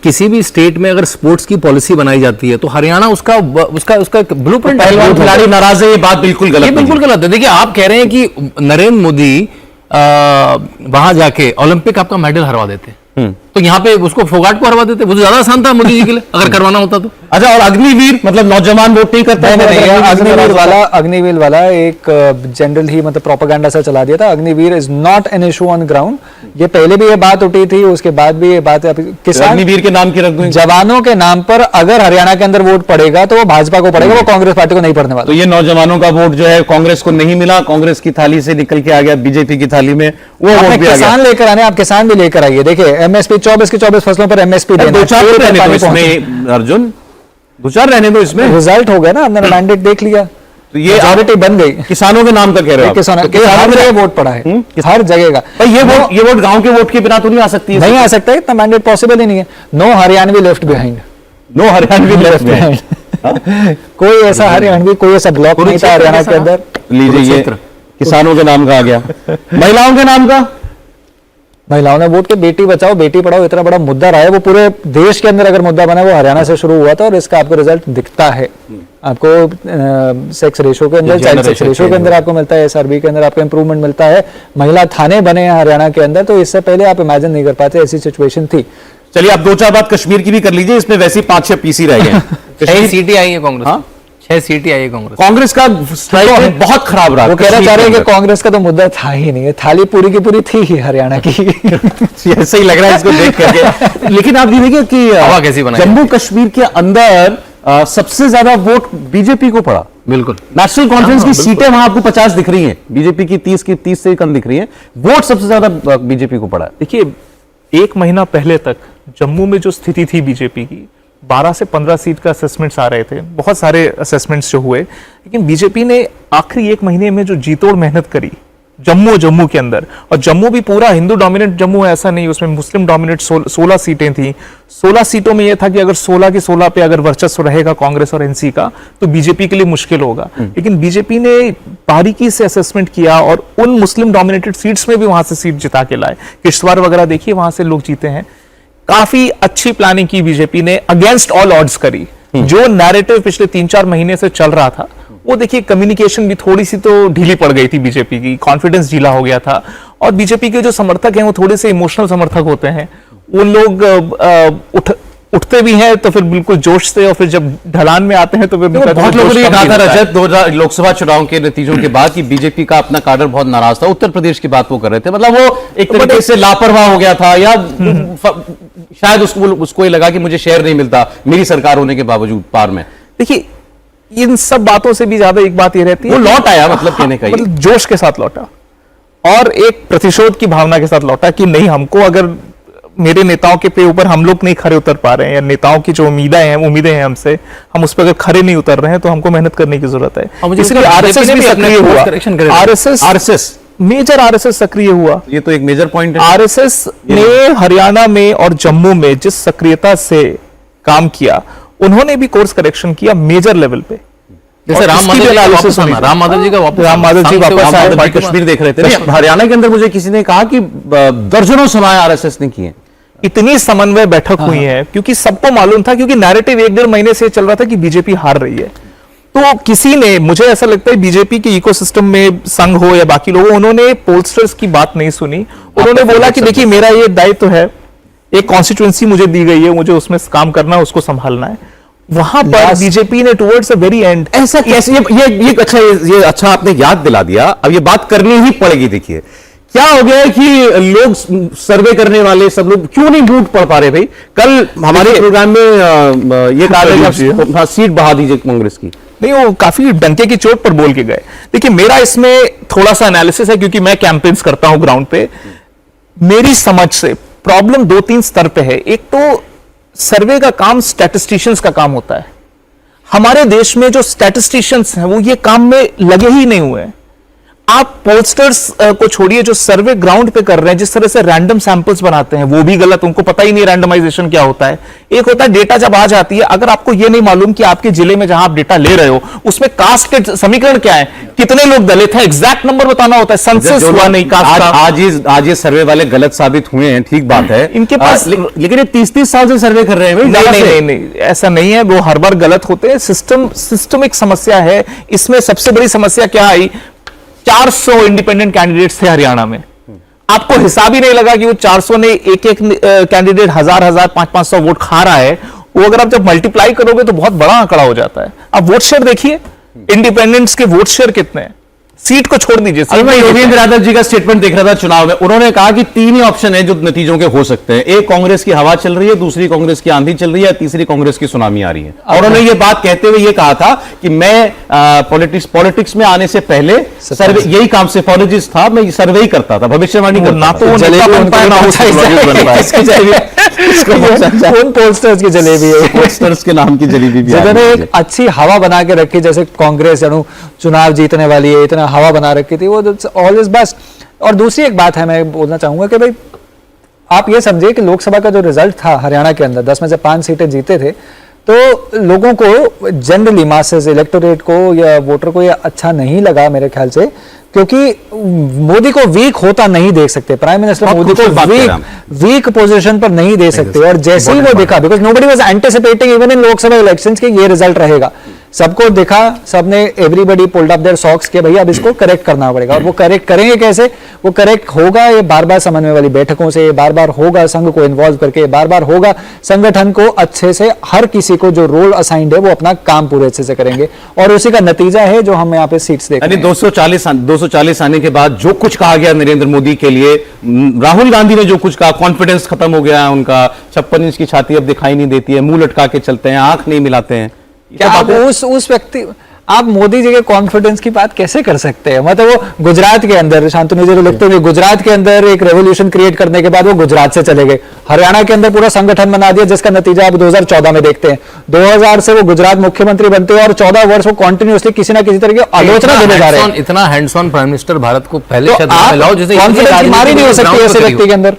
किसी भी स्टेट में अगर स्पोर्ट्स की पॉलिसी बनाई जाती है तो हरियाणा उसका ब्लूप्रिंट, खिलाड़ी नाराज है, ये बात बिल्कुल गलत, ये बिल्कुल गलत है। देखिए, आप कह रहे हैं कि नरेंद्र मोदी वहां जाके ओलंपिक आपका मेडल हरवा देते, तो यहाँ पे उसको फोगाट को हरवा देते, वो तो ज्यादा आसान था मोदी जी के लिए अगर करवाना होता तो। अच्छा, और अग्निवीर मतलब नौजवान वोट नहीं करता है? अग्निवीर वाला एक जनरल ही मतलब प्रोपेगेंडा सा चला दिया था। Agniveer is not an issue on ground. ये पहले भी ये बात उठी थी, उसके बाद भी ये बात किसान अग्निवीर के नाम की रख दूं, जवानों के नाम पर अगर हरियाणा के अंदर वोट पड़ेगा तो वो भाजपा को पड़ेगा, वो कांग्रेस पार्टी को नहीं पड़ने वाला। तो ये नौजवानों का वोट जो है कांग्रेस को नहीं मिला, कांग्रेस की थाली से निकल के आ गया बीजेपी की थाली में, वो वोट भी आ गया। किसान लेकर आने, आप किसान भी लेकर आइए। देखिए, एमएसपी 24 की 24 फसलों पर एमएसपी देना, 2-4 रहने दो इसमें अर्जुन, 2-4 रहने दो इसमें। रिजल्ट हो गया ना, हमने मैंडेट देख लिया, तो ये मेजॉरिटी बन गई। किसानों के नाम का कह रहे हो? किसानों के वोट पड़ा है हर जगह का। भाई ये वोट गांव के वोट के बिना तो नहीं आ सकती है, नहीं आ सकता, इतना मैंडेट पॉसिबल ही नहीं है। No Haryanvi left behind, no Haryanvi left behind. कोई ऐसा हरियाणवी, कोई ऐसा ब्लॉक नहीं था हरियाणा के अंदर। लीजिए, ये किसानों के नाम का आ गया। महिलाओं के नाम का, महिलाओं ने वोट के बेटी बचाओ बेटी पढ़ाओ इतना बड़ा मुद्दा रहा है, वो पूरे देश के अंदर अगर मुद्दा बना, वो हरियाणा से शुरू हुआ था और इसका आपको रिजल्ट दिखता है। आपको सेक्स रेशो के अंदर, चाइल्ड सेक्स रेशो के अंदर आपको मिलता है, एसआरबी के अंदर आपको इंप्रूवमेंट मिलता है, महिला थाने बने हैं हरियाणा के अंदर। तो इससे पहले आप इमेजिन नहीं कर पाते, ऐसी सिचुएशन थी। चलिए, आप 2-4 बात कश्मीर की भी कर लीजिए, इसमें वैसे 5-6 पीसी रह गए। 6 सीटें आई है कांग्रेस, 6 सीटें आई है कांग्रेस। कांग्रेस का स्ट्राइक बहुत खराब रहा। वो कहना चाह रहे हैं कि कांग्रेस का तो मुद्दा था ही नहीं, थाली पूरी की पूरी थी ही हरियाणा की। ऐसा ही लग रहा है इसको देख करके। लेकिन आप देखिए कि हवा कैसी बनाई, जम्मू कश्मीर के अंदर सबसे ज्यादा वोट बीजेपी को पड़ा। बिल्कुल, नेशनल कॉन्फ्रेंस की सीटें वहां आपको 50 दिख रही हैं, बीजेपी की 30 से कम दिख रही हैं, वोट सबसे ज्यादा बीजेपी को पड़ा है। देखिए, 1 महीना पहले तक जम्मू में जो स्थिति थी बीजेपी की, 12 से 15 सीट का असेसमेंट्स आ रहे थे, बहुत सारे असेसमेंट्स जो हुए, लेकिन बीजेपी ने आखिरी 1 महीने में जो जीतोड़ मेहनत करी जम्मू के अंदर, और जम्मू भी पूरा हिंदू डोमिनेट जम्मू है ऐसा नहीं, उसमें मुस्लिम डोमिनेट 16 सीटें थी। 16 सीटों में यह था कि अगर 16 की 16 पे अगर वर्चस्व रहेगा कांग्रेस और एनसी का तो बीजेपी के लिए मुश्किल होगा। लेकिन बीजेपी ने बारीकी से असेसमेंट किया और उन मुस्लिम डोमिनेटेड सीट्स में भी वहां से सीट जिता के लाए। किश्तवाड़ वगैरह देखिए, वहां से लोग जीते हैं। काफी अच्छी प्लानिंग की बीजेपी ने, अगेंस्ट ऑल ऑड्स करी। जो नैरेटिव पिछले 3-4 महीने से चल रहा था, वो देखिए कम्युनिकेशन भी थोड़ी सी तो ढीली पड़ गई थी बीजेपी की, कॉन्फिडेंस ढीला हो गया था। और बीजेपी के जो समर्थक हैं वो थोड़े से इमोशनल समर्थक होते हैं, वो लोग उठते भी हैं तो फिर बिल्कुल जोश से, और फिर जब ढलान में आते हैं तो फिर बहुत लोगों ने कहा था रजत 2000 लोकसभा चुनाव के नतीजों के बाद कि बीजेपी का अपना काडर बहुत नाराज था। उत्तर प्रदेश की बात वो कर रहे थे, मतलब वो एक तरीके से लापरवाह हो गया था, या शायद उसको ये लगा कि मुझे शेयर नहीं मिलता मेरी सरकार होने के बावजूद पार में। देखिए, इन सब बातों से भी ज्यादा एक बात ये रहती है, वो लौट आया, मतलब कहने का मतलब जोश के साथ लौटा और एक प्रतिशोध की भावना के साथ लौटा कि नहीं, हमको अगर मेरे नेताओं के पे ऊपर हम लोग नहीं खड़े उतर पा रहे हैं, या नेताओं की जो उम्मीदें हैं हमसे, हम उस पर अगर खड़े नहीं उतर रहे हैं, तो हमको मेहनत करने की जरूरत है। इसलिए आरएसएस भी सक्रिय हुआ, आरएसएस मेजर आरएसएस सक्रिय हुआ। ये तो एक मेजर पॉइंट है। आरएसएस ने हरियाणा में और जम्मू में जिस सक्रियता से काम किया, उन्होंने भी कोर्स करेक्शन किया मेजर लेवल पे। जैसे राम माधव जी का वापस आए, कश्मीर देख रहे थे। हरियाणा के अंदर मुझे किसी ने कहा कि दर्जनों सभाएं आरएसएस ने की हैं। इतनी समन्वय बैठक हुई है क्योंकि सबको मालूम था, क्योंकि नैरेटिव 1-1.5 महीने से चल रहा था कि बीजेपी हार रही है। तो किसी ने, मुझे ऐसा लगता है बीजेपी के इकोसिस्टम में संघ हो या बाकी लोगों, उन्होंने पोलस्टर्स की बात नहीं सुनी। उन्होंने बोला कि देखिए, मेरा ये दायित्व है, एक कॉन्स्टिट्यूएंसी मुझे दी गई है, मुझे उसमें काम करना है, उसको संभालना है। वहां पर बीजेपी ने टुवर्ड्स द वेरी एंड, ऐसा कैसे, ये अच्छा आपने याद दिला दिया, अब ये बात करनी ही पड़ेगी। देखिए क्या हो गया है कि लोग सर्वे करने वाले सब लोग क्यों नहीं वोट पढ़ पा रहे भाई। कल हमारे प्रोग्राम में ये कहा सीट बढ़ा दीजिए कांग्रेस की, नहीं, वो काफी डंके की चोट पर बोल के गए। देखिए, मेरा इसमें थोड़ा सा एनालिसिस है क्योंकि मैं कैंपेन्स करता हूं ग्राउंड पे। मेरी समझ से प्रॉब्लम 2-3 स्तर पे है। एक तो सर्वे का काम स्टैटिस्टिशियंस का काम होता है। हमारे देश में जो स्टैटिस्टिशियंस हैं वो ये काम में लगे ही नहीं हुए हैं। आप पोस्टर्स को छोड़िए, जो सर्वे ग्राउंड पे कर रहे हैं, जिस तरह से रैंडम सैंपल्स बनाते हैं, वो भी गलत, उनको पता ही नहीं रैंडमाइजेशन क्या होता है। एक होता है डेटा जब आ जाती है, अगर आपको ये नहीं मालूम कि आपके जिले में जहां आप डेटा ले रहे हो उसमें कास्ट के समीकरण क्या है, कितने लोग दलित हैं, एग्जैक्ट नंबर बताना होता है, सेंसस हुआ नहीं कास्ट का। आज ये सर्वे वाले गलत साबित हुए हैं, ठीक बात है। इनके पास लेकिन ये 30-30 साल से सर्वे कर रहे हैं भाई। नहीं, ऐसा नहीं है, वो हर बार गलत होते हैं। सिस्टमिक समस्या है इसमें। सबसे बड़ी समस्या क्या आई, 400 इंडिपेंडेंट कैंडिडेट्स थे हरियाणा में, आपको हिसाब ही नहीं लगा कि वो 400 ने एक कैंडिडेट 1000, 500 वोट खा रहा है। वो अगर आप जब मल्टीप्लाई करोगे तो बहुत बड़ा आंकड़ा हो जाता है। आप वोट शेयर देखिए, इंडिपेंडेंट्स के वोट शेयर कितने हैं, सीट को छोड़ दीजिए। अभी मैं योगेंद्र यादव जी का स्टेटमेंट देख रहा था चुनाव में, उन्होंने कहा कि 3 ही ऑप्शन है जो नतीजों के हो सकते हैं। एक, कांग्रेस की हवा चल रही है, दूसरी कांग्रेस की आंधी चल रही है, तीसरी कांग्रेस की सुनामी आ रही है। और उन्होंने ये बात कहते हुए ये कहा था कि मैं पॉलिटिक्स में आने से पहले सर्वे, यही काम सेफोलॉजिस्ट था, मैं सर्वे ही करता था, भविष्यवाणी करता ना तो वो नेता बन पाए, ना वो psychologist बन पाए। उन पोस्टर्स की जलेबी है, पोस्टर्स के नाम की जलेबी भी जिन्होंने एक अच्छी हवा बना के रखी, जैसे कांग्रेस चुनाव जीतने वाली है, इतना हवा बना रखी थी, वो ऑल इज बेस्ट। और दूसरी एक बात है, मैं बोलना चाहूंगा कि भाई आप ये समझिए कि लोकसभा का जो रिजल्ट था हरियाणा के अंदर, 10 में से 5 सीटें जीते थे, तो लोगों को जनरली मासेस इलेक्टोरेट को या वोटर को ये अच्छा नहीं लगा मेरे ख्याल से, क्योंकि मोदी को वीक होता नहीं देख सकते, प्राइम मिनिस्टर मोदी को वीक पोजीशन पर नहीं दे सकते। और जैसे ही वो दिखा, because nobody was anticipating even in Lok Sabha elections कि ये रिजल्ट रहेगा, सबको दिखा, सबने everybody pulled up their socks के भैया अब इसको करेक्ट करना पड़ेगा। और वो करेक्ट करेंगे कैसे? वो करेक्ट होगा ये बार बार समन्वय वाली बैठकों से, बार बार होगा संघ को इन्वॉल्व करके, बार बार होगा संगठन को अच्छे से, हर किसी को जो रोल असाइंड है वो अपना काम पूरे अच्छे से करेंगे, और उसी का नतीजा है जो हम यहाँ पे सीट्स देख रहे हैं। 240 आने के बाद जो कुछ कहा गया नरेंद्र मोदी के लिए, राहुल गांधी ने जो कुछ कहा, कॉन्फिडेंस खत्म हो गया उनका, 56 इंच की छाती अब दिखाई नहीं देती है, मुंह लटका के चलते हैं, आंख नहीं मिलाते हैं। क्या आप उस व्यक्ति, आप मोदी जी के कॉन्फिडेंस की बात कैसे कर सकते हैं? मतलब वो गुजरात के अंदर, शांतनु जी जो लिखते हैं, गुजरात के अंदर एक रेवोल्यूशन क्रिएट करने के बाद वो गुजरात से चले गए, हरियाणा के अंदर पूरा संगठन बना दिया, जिसका नतीजा आप 2014 में देखते हैं। 2000 से वो गुजरात मुख्यमंत्री बनते हैं और 14 वर्ष वो कंटिन्यूअसली किसी ना किसी तरह की आलोचना देने जा रहे हैं। इतना hands on prime minister Bharat को पहले कॉन्फिडेंस बीमारी नहीं हो सकती ऐसे व्यक्ति के अंदर।